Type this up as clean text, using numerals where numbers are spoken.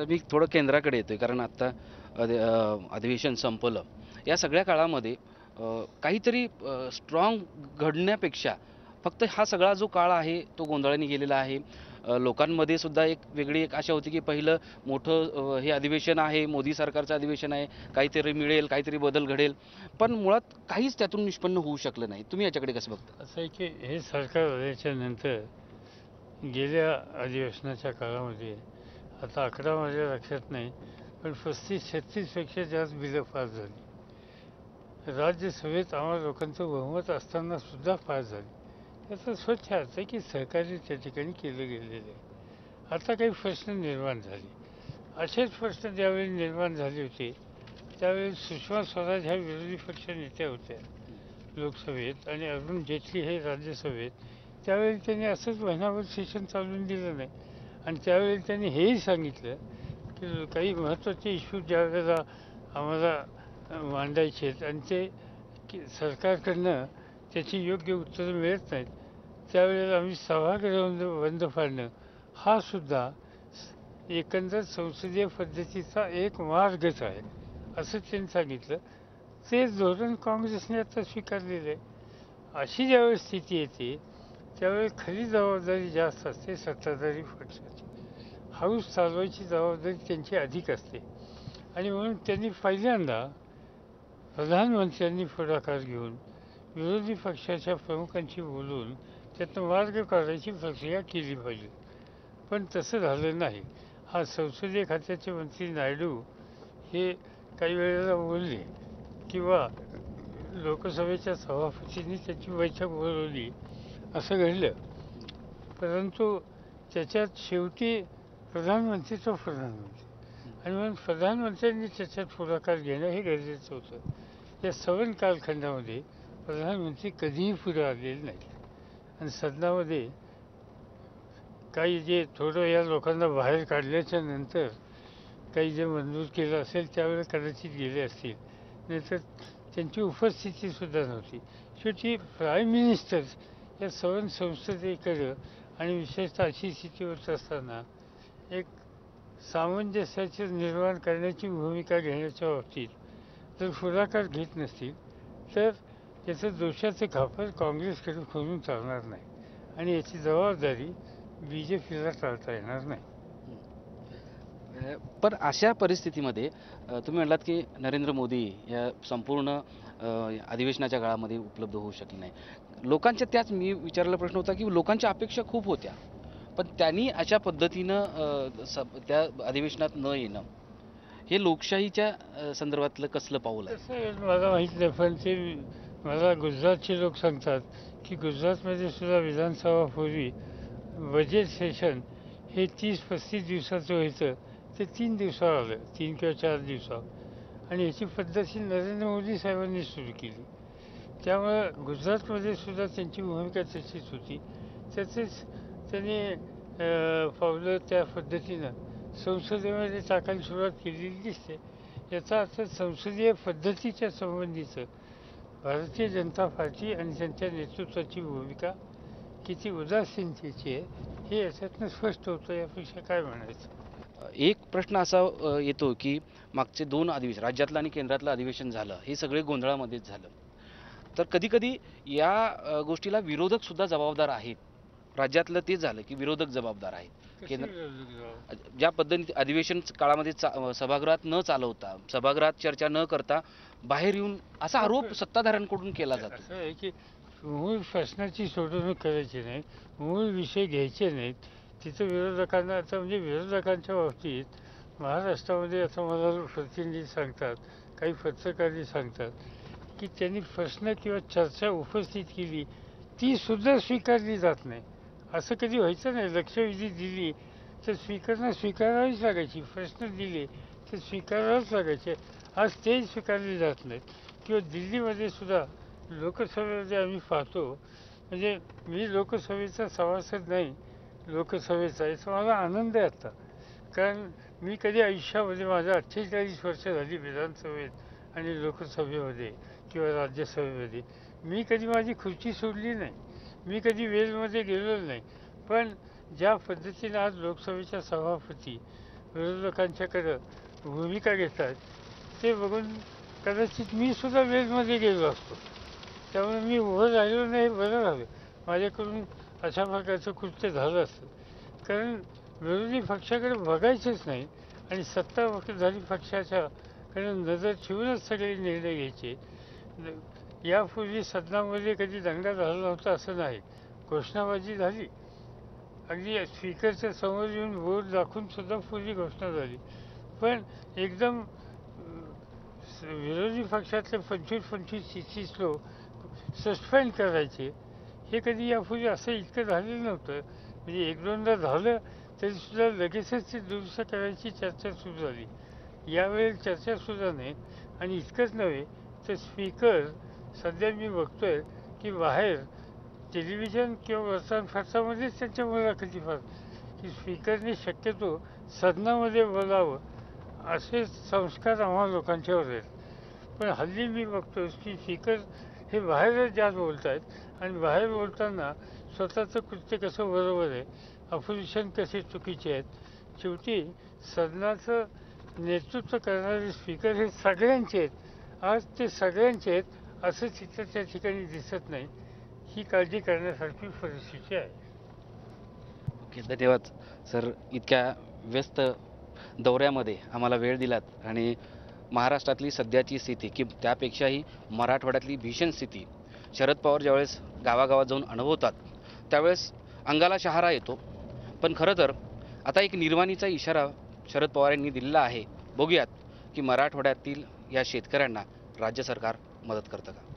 मी थोडं केंद्राकडे येतोय कारण आत्ता अधिवेशन संपलं. या सगळ्या काळामध्ये काहीतरी स्ट्रॉंग घडण्यापेक्षा फक्त हा सगळा जो काळ आहे तो गोंधळाने गेलेला आहे. लोकांमध्ये सुद्धा एक वेगळी एक आशा होती की पहिलं मोठं हे अधिवेशन आहे, मोदी सरकारचं अधिवेशन आहे, काहीतरी मिळेल, काहीतरी बदल घडेल. पण मुळात काहीच त्यातून निष्पन्न होऊ शकलं नाही. तुम्ही याच्याकडे कसं बघता? असं आहे की हे सरकार आल्याच्या नंतर गेल्या अधिवेशनाच्या काळामध्ये आता आकडा माझ्या लक्षात नाही, पण 35-36पेक्षा जास्त बिलं पास झाली. राज्यसभेत आम्हाला लोकांचं बहुमत असताना सुद्धा पास झाली. याचा स्वच्छ अर्थ आहे की सहकार्य त्या ठिकाणी केलं गेलेलं आहे. आता काही प्रश्न निर्माण झाले. असेच प्रश्न ज्यावेळी निर्माण झाले होते त्यावेळी सुषमा स्वराज ह्या विरोधी पक्ष नेत्या होत्या लोकसभेत आणि अरुण जेटली हे राज्यसभेत. त्यावेळी त्यांनी असंच महिनाभर सेशन चालवून दिलं नाही आणि त्यावेळी त्यांनी हेही सांगितलं की काही महत्त्वाचे इश्यू ज्या वेळेला आम्हाला मांडायचे आहेत आणि ते की सरकारकडनं त्याची योग्य उत्तरं मिळत नाहीत त्यावेळेला आम्ही सभागृह बंद पाडणं हा सुद्धा एकंदर संसदीय पद्धतीचा एक मार्गच आहे असं त्यांनी सांगितलं. ते धोरण काँग्रेसने आता स्वीकारलेलं आहे. अशी ज्यावेळी स्थिती येते त्यावेळी खरी जबाबदारी जास्त असते सत्ताधारी पक्षाची. हाऊस चालवायची जबाबदारी त्यांची अधिक असते आणि म्हणून त्यांनी पहिल्यांदा प्रधानमंत्र्यांनी पुढाकार घेऊन विरोधी पक्षाच्या प्रमुखांशी बोलून त्यातनं मार्ग काढायची प्रक्रिया केली पाहिजे. पण तसं झालं नाही. हा संसदीय खात्याचे मंत्री नायडू हे काही वेळेला बोलले किंवा लोकसभेच्या सभापतींनी त्याची बैठक बोलवली असं घडलं, परंतु त्याच्यात शेवटी प्रधानमंत्री तो प्रधानमंत्री आणि म्हणून प्रधानमंत्र्यांनी त्याच्यात पुढाकार घेणं हे गरजेचं होतं. या सवन कालखंडामध्ये प्रधानमंत्री कधीही पुढे आलेले नाही आणि सदनामध्ये काही जे थोडं या लोकांना बाहेर काढल्याच्या नंतर काही जे मंजूर केलं असेल त्यावेळेला कदाचित गेले असतील, नाहीतर त्यांची उपस्थितीसुद्धा नव्हती. शेवटी प्राईम मिनिस्टर या सवन संसदेकडं आणि विशेषतः अशी स्थिती होत असताना एक सामंजस्याचे निर्माण करण्याची भूमिका घेण्याच्या बाबतीत जर पुढाकार घेत नसतील तर याचं दोषाचं खापर काँग्रेसकडे करून चालणार नाही आणि याची जबाबदारी BJPला टाळता येणार नाही. पण अशा परिस्थितीमध्ये तुम्ही म्हणालात की नरेंद्र मोदी या संपूर्ण अधिवेशनाच्या काळामध्ये उपलब्ध होऊ शकले नाही. लोकांच्या त्याच मी विचारलेला प्रश्न होता की लोकांच्या अपेक्षा खूप होत्या, पण त्यांनी अशा पद्धतीनं त्या अधिवेशनात न येणं हे लोकशाहीच्या संदर्भातलं कसलं पाऊल आहे? तसं मला माहीत नाही, पण ते मला गुजरातचे लोक सांगतात की गुजरातमध्ये सुद्धा विधानसभापूर्वी बजेट सेशन हे 30-35 दिवसाचं व्हायचं ते 3 दिवसावर आलं, 3 किंवा 4 दिवसावर. आणि याची पद्धत ही नरेंद्र मोदी साहेबांनी सुरू केली. त्यामुळं गुजरातमध्ये सुद्धा त्यांची भूमिका तशीच होती. त्याचेच त्यांनी पावलं त्या पद्धतीनं संसदेमध्ये टाकायला सुरुवात केलेली दिसते. याचा अर्थ संसदीय पद्धतीच्या संबंधीचं भारतीय जनता पार्टी आणि त्यांच्या नेतृत्वाची भूमिका किती उदासीनतेची आहे हे याच्यातनं स्पष्ट होतं. यापेक्षा काय म्हणायचं. एक प्रश्न असा येतो की मागचे 2 अधिवेशन राज्यातलं आणि केंद्रातलं अधिवेशन झालं हे सगळे गोंधळामध्येच झालं. तर कधी कधी या गोष्टीला विरोधक सुद्धा जबाबदार आहेत. राज्यातलं ते झालं की विरोधक जबाबदार आहेत. ज्या पद्धतीने अधिवेशन काळामध्ये सभागृहात न चालवता सभागृहात चर्चा न करता बाहेर येऊन असा आरोप सत्ताधाऱ्यांकडून केला जातो. असं आहे की मूळ प्रश्नाची सोडवणूक करायची नाही, मूळ विषय घ्यायचे नाहीत. तिथं विरोधकांना आता म्हणजे विरोधकांच्या बाबतीत महाराष्ट्रामध्ये आता मला प्रतिनिधी सांगतात, काही पत्रकारही सांगतात की त्यांनी प्रश्न किंवा चर्चा उपस्थित केली ती सुद्धा स्वीकारली जात नाही. असं कधी व्हायचं नाही. लक्षवेधी दिली तर स्वीकारावीच लागायची. प्रश्न दिले तर स्वीकारावेच लागायचे. आज तेही स्वीकारले जात नाहीत. किंवा दिल्लीमध्ये सुद्धा लोकसभेमध्ये आम्ही पाहतो, म्हणजे मी लोकसभेचा सभासद नाही, लोकसभेचा याचा मला आनंद आहे आता. कारण मी कधी आयुष्यामध्ये माझ्या 48 वर्ष झाली विधानसभेत आणि लोकसभेमध्ये किंवा राज्यसभेमध्ये मी कधी माझी खुर्ची सोडली नाही, मी कधी वेलमध्ये गेलेलो नाही. पण ज्या पद्धतीने आज लोकसभेच्या सभापती विरोधकांच्याकडं भूमिका घेतात ते बघून कदाचित मी सुद्धा वेलमध्ये गेलो असतो. त्यामुळे मी उभं राहिलो नाही, बरं राहिलं. माझ्याकडून अशा प्रकारचं कृत्य झालं असतं. कारण विरोधी पक्षाकडे बघायचंच नाही आणि सत्ताधारी पक्षाच्याकडे नजर ठेवूनच सगळे निर्णय घ्यायचे. यापूर्वी सदनामध्ये कधी दंगा झाला नव्हता असं नाही. घोषणाबाजी झाली, अगदी स्पीकरच्या समोर येऊन बोर्ड दाखवून सुद्धा पूर्वी घोषणा झाली. पण एकदम विरोधी पक्षातले 25-30 लोक सस्पेंड करायचे, हे कधी यापूर्वी असं इतकं झालेलं नव्हतं. म्हणजे एक दोनदा झालं तरीसुद्धा लगेचच ते दुरुस्त करायची चर्चा सुरू झाली. यावेळी चर्चासुद्धा नाही. आणि इतकंच नव्हे तर स्पीकर सध्या मी बघतोय की बाहेर टेलिव्हिजन किंवा वर्तमानपत्रामध्येच त्यांच्या मुलाखती फार की स्पीकरने शक्यतो सदनामध्ये बोलावं असे संस्कार आम्हा लोकांच्यावर आहेत. पण हल्ली मी बघतो की स्पीकर हे बाहेरच जास्त बोलत आहेत आणि बाहेर बोलताना स्वतःचं कृत्य कसं बरोबर आहे, अपोजिशन कसे चुकीचे आहेत. शेवटी सदनाचं नेतृत्व करणारे स्पीकर हे सगळ्यांचे आहेत. आज ते सगळ्यांचे आहेत असं चित्र त्या ठिकाणी दिसत नाही. ही काळजी करण्यासारखी परिस्थिती आहे. ओके, धन्यवाद सर. इतक्या व्यस्त दौऱ्यामध्ये आम्हाला वेळ दिलात आणि महाराष्ट्रातली सध्याची स्थिती की त्यापेक्षाही मराठवाड्यातली भीषण स्थिती शरद पवार ज्यावेळेस गावागावात जाऊन अनुभवतात त्यावेळेस अंगाला शहारा येतो. पण खरं तर आता एक निर्वाणीचा इशारा शरद पवार यांनी दिलेला आहे. बघूयात की मराठवाड्यातील या शेतकऱ्यांना राज्य सरकार मदत करतं का.